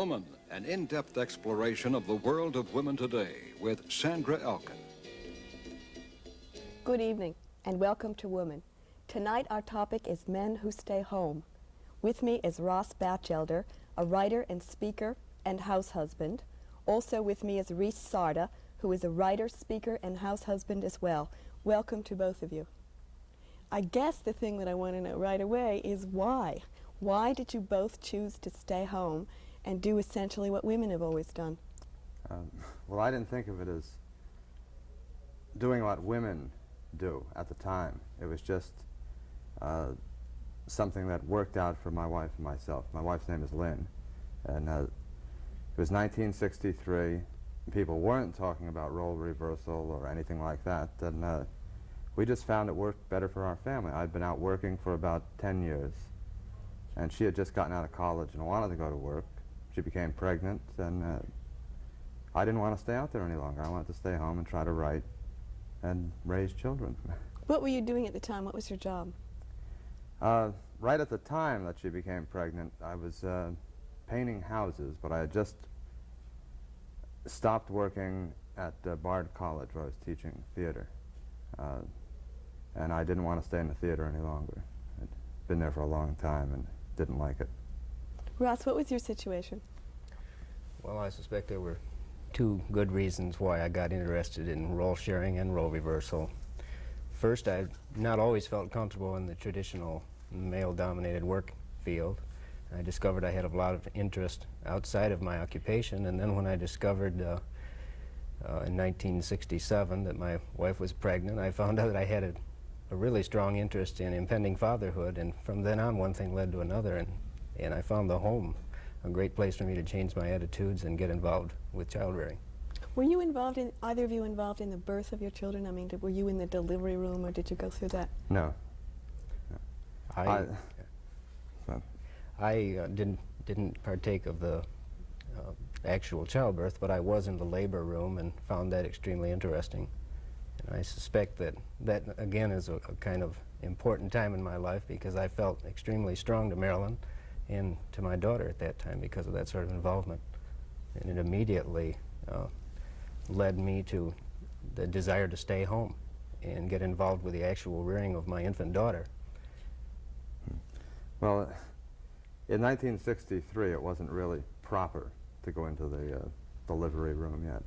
Woman, an in-depth exploration of the world of women today with Sandra Elkin. Good evening and welcome to Woman. Tonight our topic is men who stay home. With me is Ross Bachelder, a writer and speaker and house husband. Also with me is Reese Sarda, who is a writer, speaker, and house husband as well. Welcome to both of you. I guess the thing that I want to know right away is why? Why did you both choose to stay home and do essentially what women have always done? Well, I didn't think of it as doing what women do at the time. It was just something that worked out for my wife and myself. My wife's name is Lynn, and it was 1963. People weren't talking about role reversal or anything like that, and we just found it worked better for our family. I'd been out working for about 10 years, and she had just gotten out of college and wanted to go to work. She became pregnant, and I didn't want to stay out there any longer. I wanted to stay home and try to write and raise children. What were you doing at the time? What was your job? Right at the time that she became pregnant, I was painting houses, but I had just stopped working at Bard College, where I was teaching theater. And I didn't want to stay in the theater any longer. I'd been there for a long time and didn't like it. Ross, what was your situation? Well, I suspect there were two good reasons why I got interested in role sharing and role reversal. First, I've not always felt comfortable in the traditional male-dominated work field. I discovered I had a lot of interest outside of my occupation, and then when I discovered in 1967 that my wife was pregnant, I found out that I had a really strong interest in impending fatherhood, and from then on one thing led to another, and I found the home a great place for me to change my attitudes and get involved with child rearing. Were you involved in, either of you involved in the birth of your children? I mean, were you in the delivery room or did you go through that? No. I didn't partake of the actual childbirth, but I was in the labor room and found that extremely interesting. And I suspect that that again is a kind of important time in my life because I felt extremely strong to Marilyn and to my daughter at that time because of that sort of involvement. And it immediately led me to the desire to stay home and get involved with the actual rearing of my infant daughter. Well, in 1963, it wasn't really proper to go into the delivery room yet.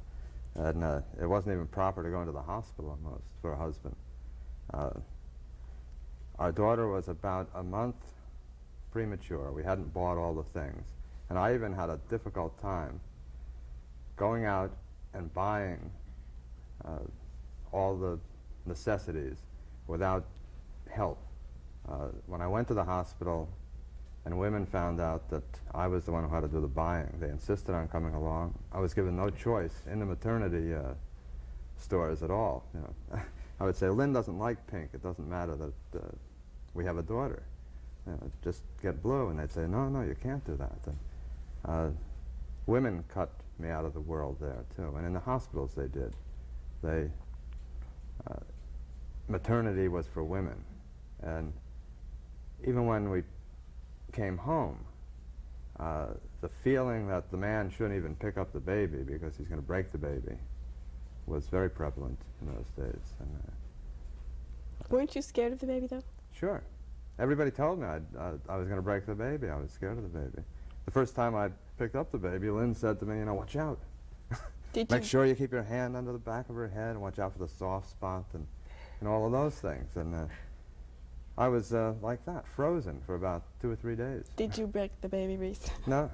And it wasn't even proper to go into the hospital almost for a husband. Our daughter was about a month premature. We hadn't bought all the things. And I even had a difficult time going out and buying all the necessities without help. When I went to the hospital and women found out that I was the one who had to do the buying, they insisted on coming along. I was given no choice in the maternity stores at all. You know. I would say, Lynn doesn't like pink. It doesn't matter that we have a daughter. You know, just get blue. And they'd say, no, no, you can't do that. And, women cut me out of the world there, too. And in the hospitals they did. Maternity was for women. And even when we came home, the feeling that the man shouldn't even pick up the baby because he's going to break the baby was very prevalent in those days. And, weren't you scared of the baby, though? Sure. Everybody told me I was going to break the baby. I was scared of the baby. The first time I picked up the baby, Lynn said to me, you know, watch out. Make sure you keep your hand under the back of her head and watch out for the soft spot and all of those things. And I was like that, frozen for about 2 or 3 days. Did you break the baby, Reese? No.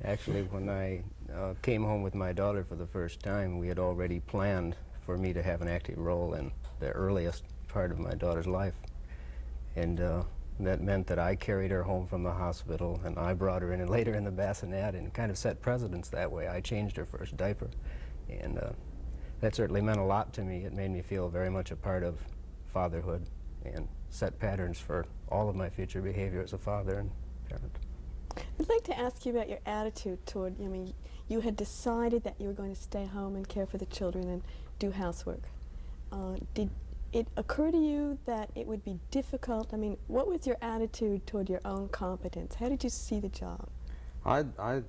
Actually, when I came home with my daughter for the first time, we had already planned for me to have an active role in the earliest part of my daughter's life. And that meant that I carried her home from the hospital, and I brought her in and laid her in the bassinet and kind of set precedents that way. I changed her first diaper, and that certainly meant a lot to me. It made me feel very much a part of fatherhood and set patterns for all of my future behavior as a father and parent. I'd like to ask you about your attitude toward, I mean, you had decided that you were going to stay home and care for the children and do housework. Did it occur to you that it would be difficult? I mean, what was your attitude toward your own competence? How did you see the job? I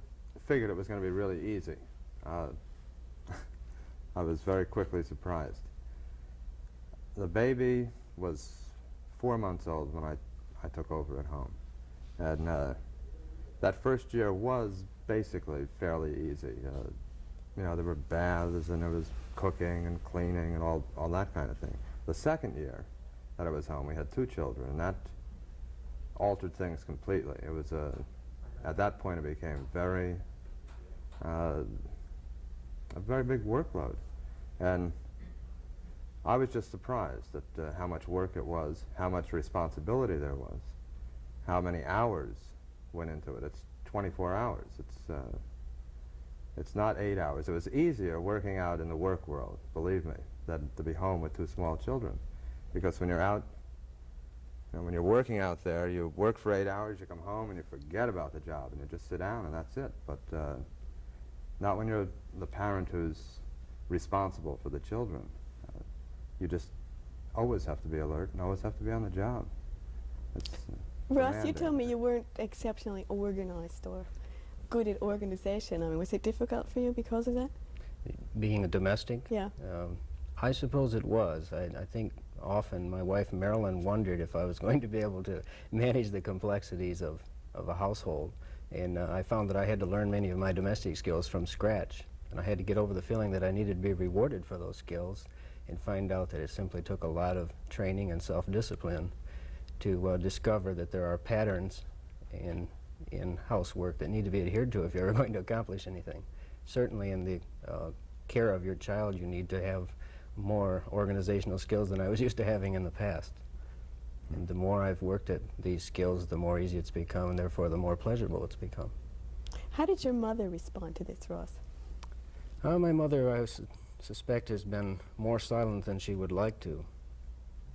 figured it was going to be really easy. I was very quickly surprised. The baby was 4 months old when I took over at home. And that first year was basically fairly easy. You know, there were baths and there was cooking and cleaning and all that kind of thing. The second year that I was home, we had 2 children, and that altered things completely. It was at that point it became a very big workload. And I was just surprised at how much work it was, how much responsibility there was, how many hours went into it. It's 24 hours. It's not 8 hours. It was easier working out in the work world, believe me, than to be home with 2 small children. Because when you're out, you know, when you're working out there, you work for 8 hours, you come home and you forget about the job and you just sit down and that's it. But not when you're the parent who's responsible for the children. You just always have to be alert and always have to be on the job. It's Ross, you demanding. told me you weren't exceptionally organized or good at organization. I mean, was it difficult for you because of that? Being a domestic? Yeah. I suppose it was. I think often my wife Marilyn wondered if I was going to be able to manage the complexities of a household. And I found that I had to learn many of my domestic skills from scratch. And I had to get over the feeling that I needed to be rewarded for those skills and find out that it simply took a lot of training and self-discipline to discover that there are patterns in housework that need to be adhered to if you're ever going to accomplish anything. Certainly in the care of your child, you need to have more organizational skills than I was used to having in the past. And the more I've worked at these skills, the more easy it's become, and therefore the more pleasurable it's become. How did your mother respond to this, Ross? My mother, I suspect, has been more silent than she would like to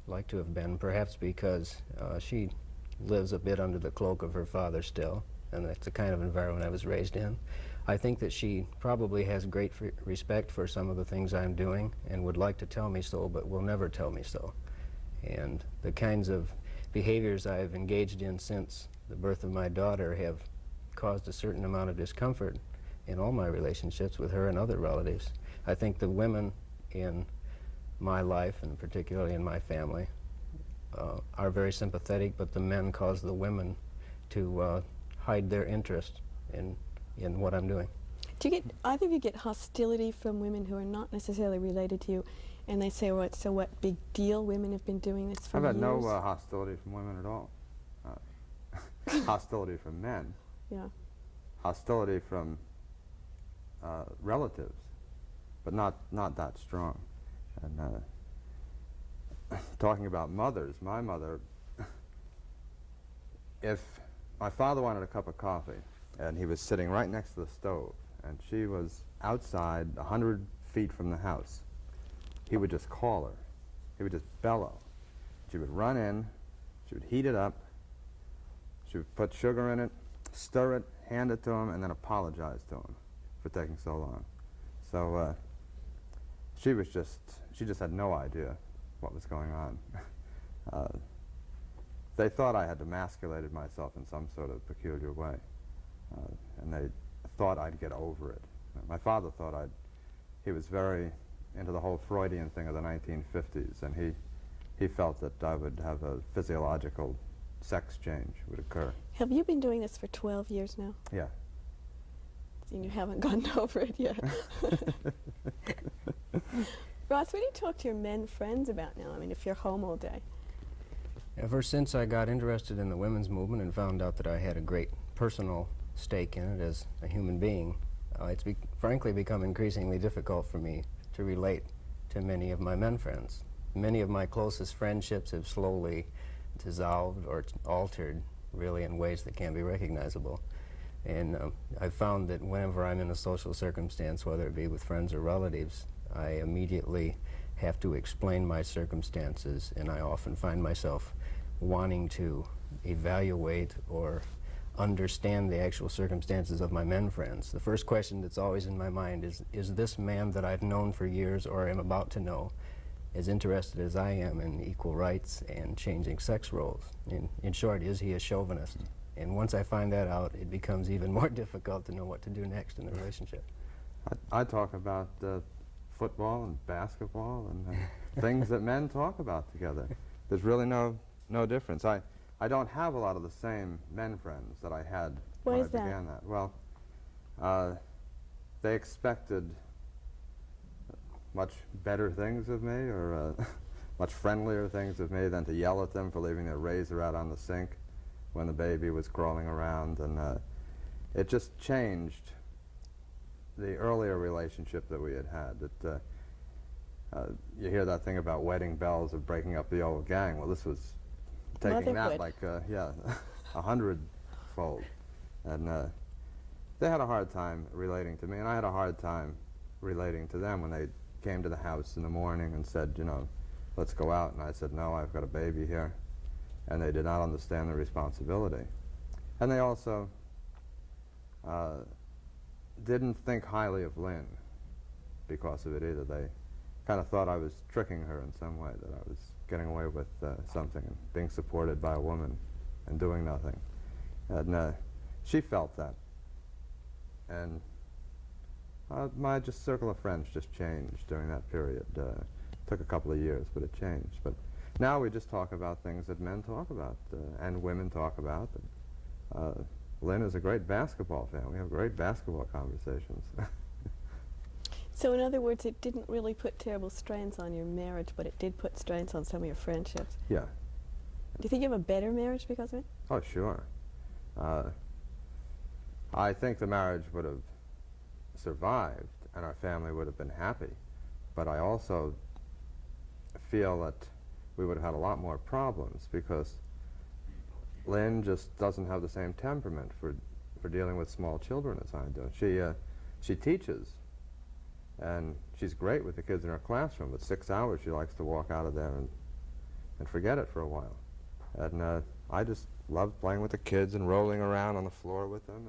have been, perhaps because she lives a bit under the cloak of her father still, and that's the kind of environment I was raised in. I think that she probably has great respect for some of the things I'm doing and would like to tell me so, but will never tell me so. And the kinds of behaviors I've engaged in since the birth of my daughter have caused a certain amount of discomfort in all my relationships with her and other relatives. I think the women in my life, and particularly in my family, are very sympathetic, but the men cause the women to hide their interest in what I'm doing. Do you get, either of you get hostility from women who are not necessarily related to you, and they say, well, so what big deal, women have been doing this for I've years? had no hostility from women at all. Hostility from men. Yeah. Hostility from relatives, but not that strong. And talking about mothers, my mother, if my father wanted a cup of coffee, and he was sitting right next to the stove, and she was outside 100 feet from the house, he would just call her. He would just bellow. She would run in, she would heat it up, she would put sugar in it, stir it, hand it to him, and then apologize to him for taking so long. So she just had no idea what was going on. They thought I had emasculated myself in some sort of peculiar way, and they thought I'd get over it. My father thought he was very into the whole Freudian thing of the 1950s, and he felt that I would have a physiological sex change would occur. Have you been doing this for 12 years now? Yeah. And you haven't gotten over it yet. Ross, what do you talk to your men friends about now? I mean, if you're home all day. Ever since I got interested in the women's movement and found out that I had a great personal stake in it as a human being, it's frankly become increasingly difficult for me to relate to many of my men friends. Many of my closest friendships have slowly dissolved or altered, really, in ways that can't be recognizable. And I've found that whenever I'm in a social circumstance, whether it be with friends or relatives, I immediately have to explain my circumstances, and I often find myself wanting to evaluate or understand the actual circumstances of my men friends. The first question that's always in my mind is this man that I've known for years or am about to know as interested as I am in equal rights and changing sex roles? In short, is he a chauvinist? And once I find that out, it becomes even more difficult to know what to do next in the relationship. I talk about football and basketball and things that men talk about together. There's really no difference. I don't have a lot of the same men friends that I had Why when is I that? began that. Well, they expected much better things of me, or much friendlier things of me than to yell at them for leaving their razor out on the sink when the baby was crawling around, and it just changed the earlier relationship that we had had. You hear that thing about wedding bells of breaking up the old gang. Well, this was taking that Motherhood. like, yeah, 100-fold. And they had a hard time relating to me, and I had a hard time relating to them when they came to the house in the morning and said, you know, let's go out. And I said, no, I've got a baby here. And they did not understand the responsibility. And they also didn't think highly of Lynn because of it either. They kind of thought I was tricking her in some way, that I was getting away with something and being supported by a woman and doing nothing. And she felt that. And my circle of friends just changed during that period. Took a couple of years, but it changed. But now we just talk about things that men talk about and women talk about. And, Lynn is a great basketball fan. We have great basketball conversations. So in other words, it didn't really put terrible strains on your marriage, but it did put strains on some of your friendships. Yeah. Do you think you have a better marriage because of it? Oh, sure. I think the marriage would have survived and our family would have been happy. But I also feel that we would have had a lot more problems because Lynn just doesn't have the same temperament for dealing with small children as I do. She teaches, and she's great with the kids in her classroom, but 6 hours she likes to walk out of there and forget it for a while. And I just love playing with the kids and rolling around on the floor with them,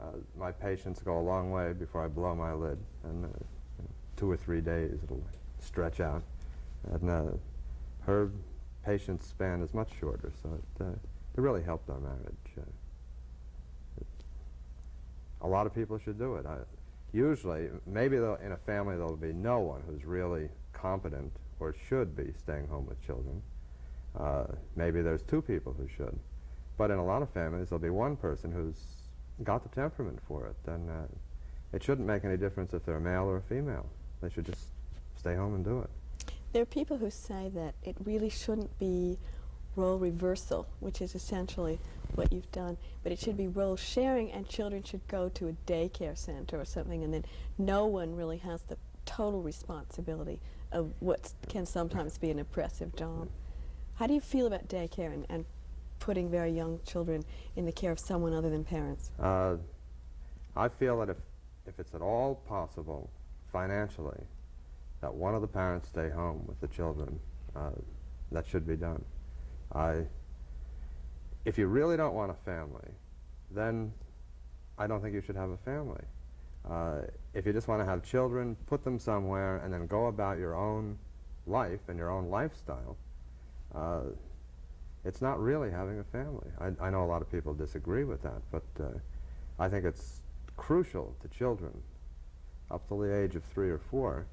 and my patience go a long way before I blow my lid, and 2 or 3 days it'll stretch out. And her patience span is much shorter, so it really helped our marriage. A lot of people should do it. Usually, maybe in a family there'll be no one who's really competent or should be staying home with children. Maybe there's 2 people who should. But in a lot of families there'll be one person who's got the temperament for it, and it shouldn't make any difference if they're a male or a female. They should just stay home and do it. There are people who say that it really shouldn't be role reversal, which is essentially what you've done, but it should be role sharing, and children should go to a daycare center or something, and then no one really has the total responsibility of what can sometimes be an oppressive job. How do you feel about daycare and putting very young children in the care of someone other than parents? I feel that if it's at all possible financially that one of the parents stay home with the children, that should be done. If you really don't want a family, then I don't think you should have a family. If you just want to have children, put them somewhere and then go about your own life and your own lifestyle, it's not really having a family. I know a lot of people disagree with that, but I think it's crucial to children up to the age of 3 or 4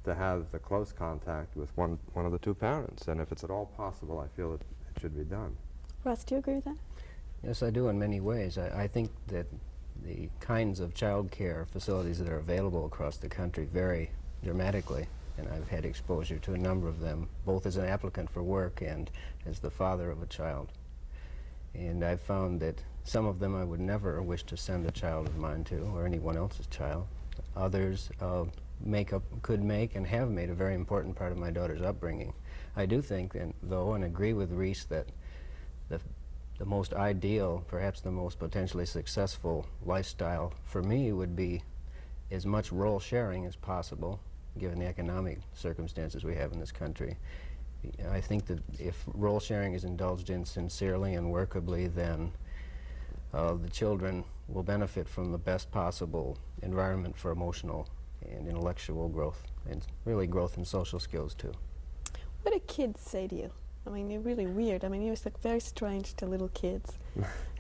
to have the close contact with one of the 2 parents. And if it's at all possible, I feel that it should be done. Russ, do you agree with that? Yes, I do in many ways. I think that the kinds of child care facilities that are available across the country vary dramatically, and I've had exposure to a number of them, both as an applicant for work and as the father of a child. And I've found that some of them I would never wish to send a child of mine to, or anyone else's child. Others could make and have made a very important part of my daughter's upbringing. I do think, though, and agree with Reese, that the most ideal, perhaps the most potentially successful lifestyle for me would be as much role sharing as possible, given the economic circumstances we have in this country. I think that if role sharing is indulged in sincerely and workably, then the children will benefit from the best possible environment for emotional and intellectual growth, and really growth in social skills too. What do kids say to you I mean, you're really weird. I mean, you look very strange to little kids.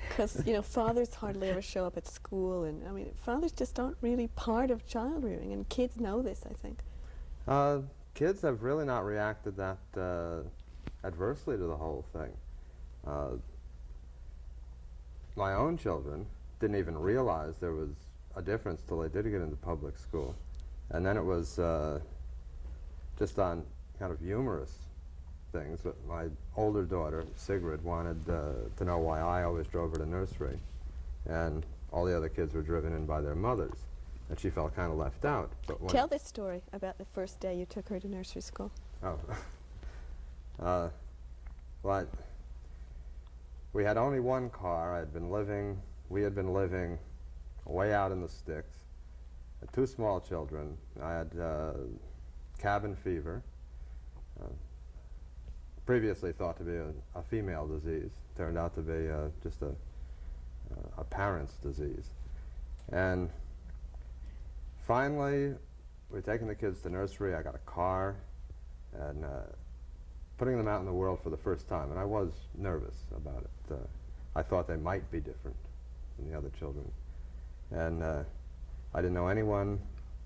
Because, you know, fathers hardly ever show up at school. And, I mean, fathers just aren't really part of child rearing. And kids know this, I think. Kids have really not reacted that adversely to the whole thing. My own children didn't even realize there was a difference till they did get into public school. And then it was just on kind of humorous things. But my older daughter, Sigrid, wanted to know why I always drove her to nursery, and all the other kids were driven in by their mothers, and she felt kind of left out. But Tell this story about the first day you took her to nursery school. Oh. Well, we had only one car. We had been living way out in the sticks. Had two small children. I had cabin fever, previously thought to be a female disease. Turned out to be just a parent's disease. And finally, we were taking the kids to nursery. I got a car and putting them out in the world for the first time. And I was nervous about it. I thought they might be different than the other children. And I didn't know anyone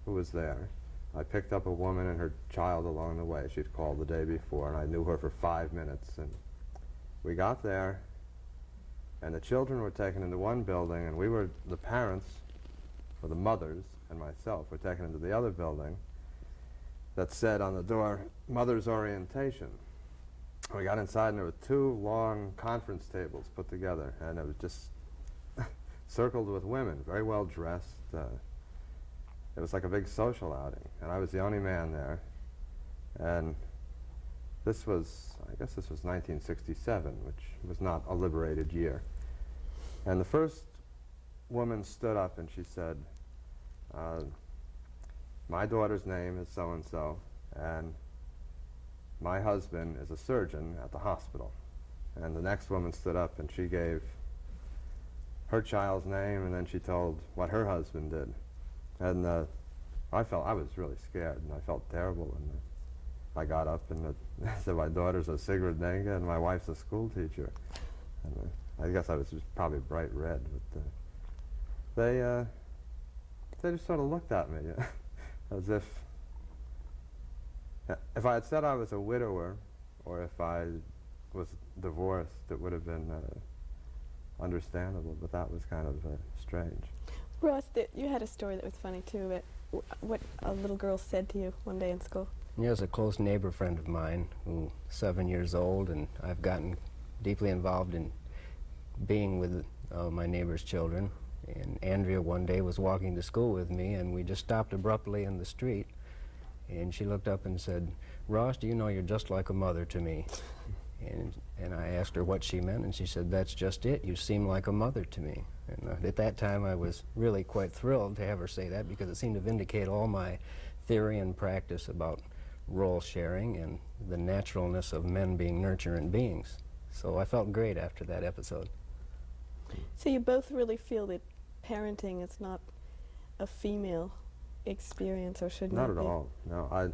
who was there. I picked up a woman and her child along the way. She'd called the day before, and I knew her for 5 minutes. And we got there, and the children were taken into one building, and the parents, or the mothers and myself, were taken into the other building that said on the door, Mother's Orientation. We got inside, and there were two long conference tables put together, and it was just circled with women, very well dressed. It was like a big social outing, and I was the only man there. And I guess this was 1967, which was not a liberated year. And the first woman stood up and she said, my daughter's name is so-and-so, and my husband is a surgeon at the hospital. And the next woman stood up and she gave her child's name, and then she told what her husband did. And I was really scared, and I felt terrible. And I got up and said, my daughter's a Sigrid Nenga, and my wife's a school teacher. And I guess I was just probably bright red, but they just sort of looked at me as if I had said I was a widower, or if I was divorced, it would have been understandable, but that was kind of strange. Ross, you had a story that was funny, too, about what a little girl said to you one day in school. Yeah, it was a close neighbor friend of mine who's 7 years old, and I've gotten deeply involved in being with my neighbor's children. And Andrea one day was walking to school with me, and we just stopped abruptly in the street, and she looked up and said, Ross, do you know you're just like a mother to me? And I asked her what she meant, and she said, that's just it. You seem like a mother to me. And at that time, I was really quite thrilled to have her say that, because it seemed to vindicate all my theory and practice about role sharing and the naturalness of men being nurturing beings. So I felt great after that episode. So you both really feel that parenting is not a female experience, or shouldn't it be? Not at all. No,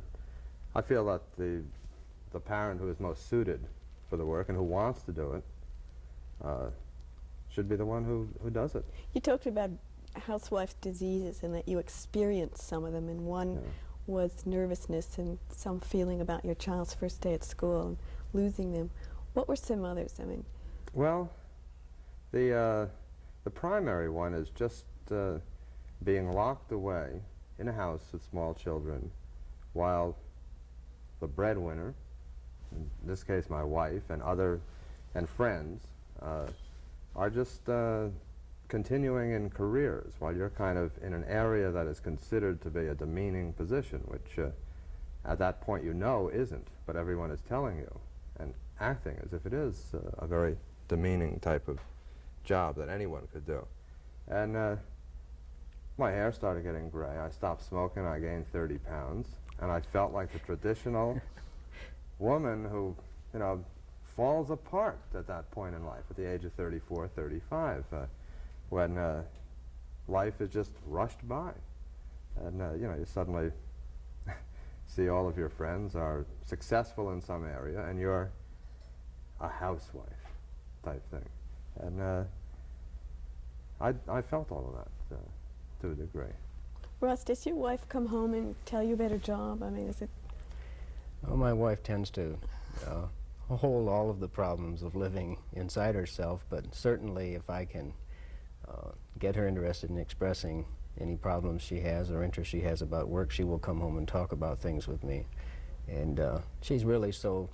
I feel that the parent who is most suited for the work and who wants to do it should be the one who does it. You talked about housewife diseases and that you experienced some of them, and one was nervousness and some feeling about your child's first day at school and losing them. What were some others? I mean, well, the primary one is just being locked away in a house with small children while the breadwinner, in this case my wife, and friends are just continuing in careers while you're kind of in an area that is considered to be a demeaning position, which at that point you know isn't, but everyone is telling you and acting as if it is a very demeaning type of job that anyone could do. And my hair started getting gray. I stopped smoking. I gained 30 pounds. And I felt like the traditional woman who, you know, falls apart at that point in life, at the age of 34, 35, when life is just rushed by. And, you know, you suddenly see all of your friends are successful in some area, and you're a housewife type thing. And I felt all of that to a degree. Ross, does your wife come home and tell you about her job? I mean, is it... Well, my wife tends to hold all of the problems of living inside herself, but certainly if I can get her interested in expressing any problems she has or interest she has about work, she will come home and talk about things with me. And she's really so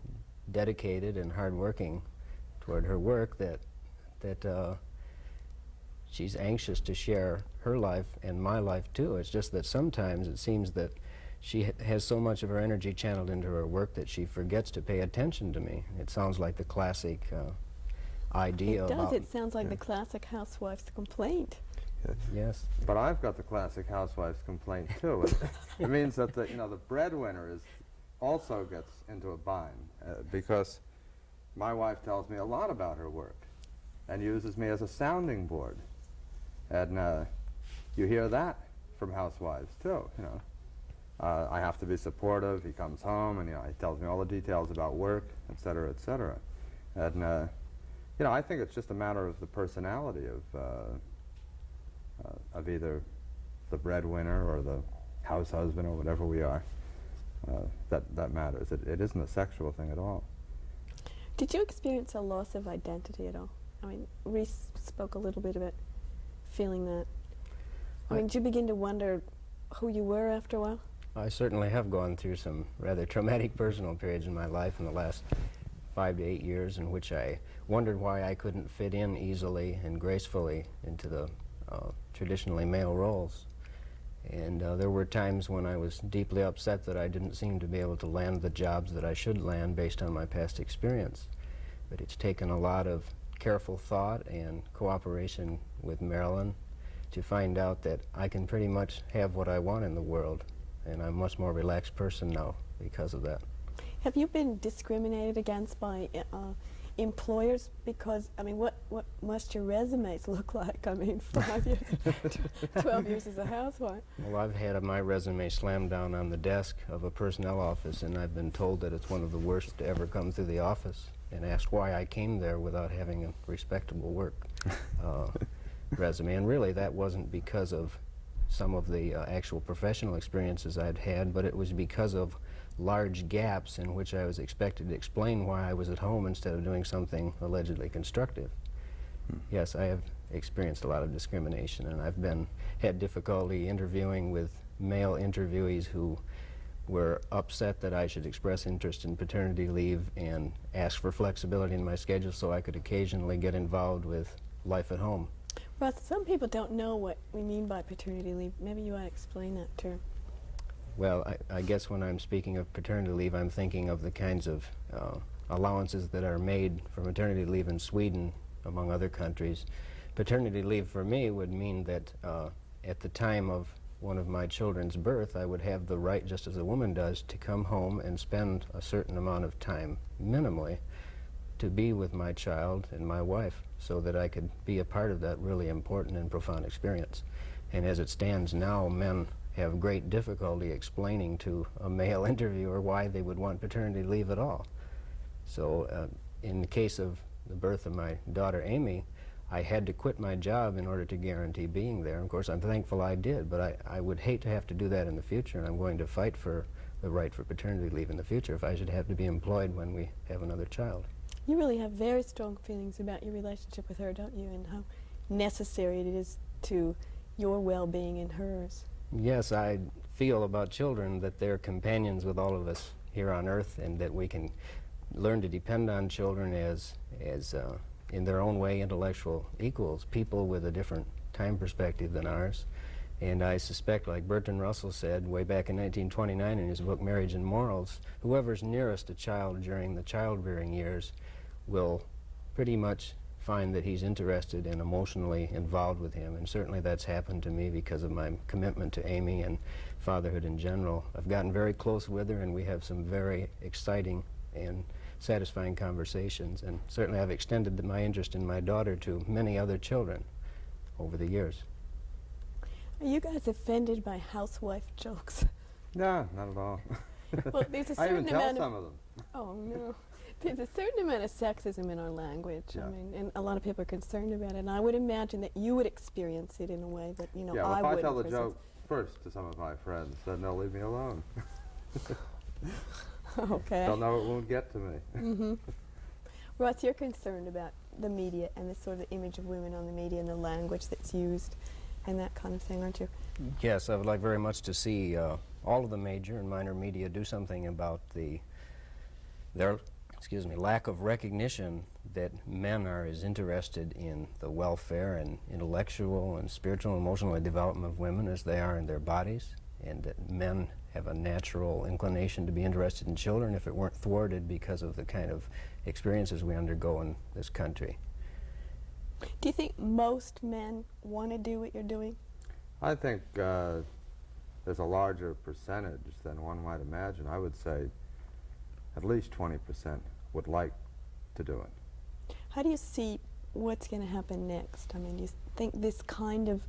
dedicated and hardworking toward her work that she's anxious to share her life and my life too. It's just that sometimes it seems that she has so much of her energy channeled into her work that she forgets to pay attention to me. It sounds like the classic idea It about... does. It sounds like the classic housewife's complaint. Yes. But I've got the classic housewife's complaint too. It means that the breadwinner also gets into a bind because my wife tells me a lot about her work and uses me as a sounding board. And you hear that from housewives too, I have to be supportive. He comes home and he tells me all the details about work, et cetera, et cetera. And I think it's just a matter of the personality of either the breadwinner or the house husband or whatever we are. That matters. It isn't a sexual thing at all. Did you experience a loss of identity at all? I mean, Reese spoke a little bit about feeling that. I mean, did you begin to wonder who you were after a while? I certainly have gone through some rather traumatic personal periods in my life in the last 5 to 8 years in which I wondered why I couldn't fit in easily and gracefully into the traditionally male roles. And there were times when I was deeply upset that I didn't seem to be able to land the jobs that I should land based on my past experience. But it's taken a lot of careful thought and cooperation with Marilyn to find out that I can pretty much have what I want in the world, and I'm a much more relaxed person now because of that. Have you been discriminated against by employers? Because, I mean, what must your resumes look like? I mean, 5 years, 12 years as a housewife. Well, I've had my resume slammed down on the desk of a personnel office, and I've been told that it's one of the worst to ever come through the office, and asked why I came there without having a respectable work resume. And really, that wasn't because of some of the actual professional experiences I'd had, but it was because of large gaps in which I was expected to explain why I was at home instead of doing something allegedly constructive. Yes, I have experienced a lot of discrimination, and I've had difficulty interviewing with male interviewees who were upset that I should express interest in paternity leave and ask for flexibility in my schedule so I could occasionally get involved with life at home. Ross, some people don't know what we mean by paternity leave. Maybe you ought to explain that term. Well, I guess when I'm speaking of paternity leave, I'm thinking of the kinds of allowances that are made for maternity leave in Sweden, among other countries. Paternity leave for me would mean that at the time of one of my children's birth, I would have the right, just as a woman does, to come home and spend a certain amount of time, minimally, to be with my child and my wife so that I could be a part of that really important and profound experience. And as it stands now, men have great difficulty explaining to a male interviewer why they would want paternity leave at all. So in the case of the birth of my daughter Amy, I had to quit my job in order to guarantee being there. Of course, I'm thankful I did, but I would hate to have to do that in the future, and I'm going to fight for the right for paternity leave in the future if I should have to be employed when we have another child. You really have very strong feelings about your relationship with her, don't you, and how necessary it is to your well-being and hers. Yes, I feel about children that they're companions with all of us here on earth, and that we can learn to depend on children as in their own way, intellectual equals, people with a different time perspective than ours. And I suspect, like Bertrand Russell said way back in 1929 in his book Marriage and Morals, whoever's nearest a child during the child-rearing years will pretty much find that he's interested and emotionally involved with him. And certainly that's happened to me because of my commitment to Amy and fatherhood in general. I've gotten very close with her, and we have some very exciting and satisfying conversations. And certainly I've extended my interest in my daughter to many other children over the years. Are you guys offended by housewife jokes? No, not at all. Well, there's a I certain even tell amount some of them. Oh, no. There's a certain amount of sexism in our language. Yeah. I mean, and a lot of people are concerned about it. And I would imagine that you would experience it in a way that, you know, Yeah, well, I if I wouldn't, tell the for joke first to some of my friends, then they'll leave me alone. instance. Okay. They'll know it won't get to me. Ross, you're concerned about the media and the sort of image of women on the media and the language that's used and that kind of thing, aren't you? Yes, I would like very much to see all of the major and minor media do something about their lack of recognition that men are as interested in the welfare and intellectual and spiritual and emotional development of women as they are in their bodies, and that men have a natural inclination to be interested in children if it weren't thwarted because of the kind of experiences we undergo in this country. Do you think most men want to do what you're doing? I think there's a larger percentage than one might imagine. I would say at least 20% would like to do it. How do you see what's going to happen next? I mean, do you think this kind of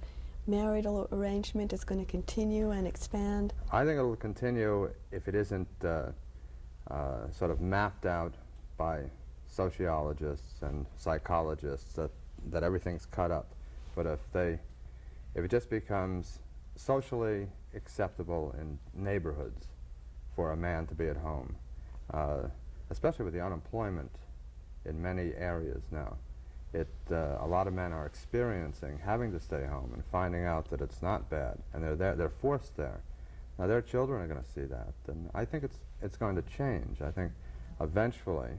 marital arrangement is going to continue and expand? I think it'll continue if it isn't sort of mapped out by sociologists and psychologists that everything's cut up. But if it just becomes socially acceptable in neighborhoods for a man to be at home, especially with the unemployment in many areas now, a lot of men are experiencing having to stay home and finding out that it's not bad, and they're forced there. Now their children are going to see that, and I think it's going to change. I think eventually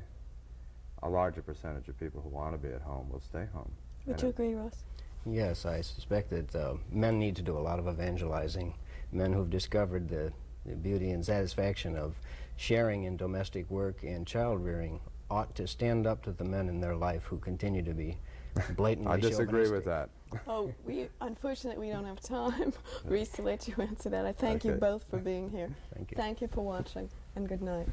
a larger percentage of people who want to be at home will stay home. Would you agree, Ross? Yes, I suspect that men need to do a lot of evangelizing. Men who've discovered the beauty and satisfaction of sharing in domestic work and child rearing ought to stand up to the men in their life who continue to be blatantly I disagree with chauvinistic. that. Oh, unfortunately, we don't have time, Reese, to let you answer that. I thank you Okay. both for being here. Thank you. Thank you for watching, and good night.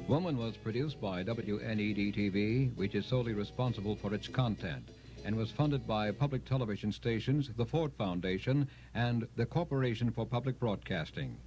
Woman was produced by WNED-TV, which is solely responsible for its content, and was funded by public television stations, the Ford Foundation, and the Corporation for Public Broadcasting.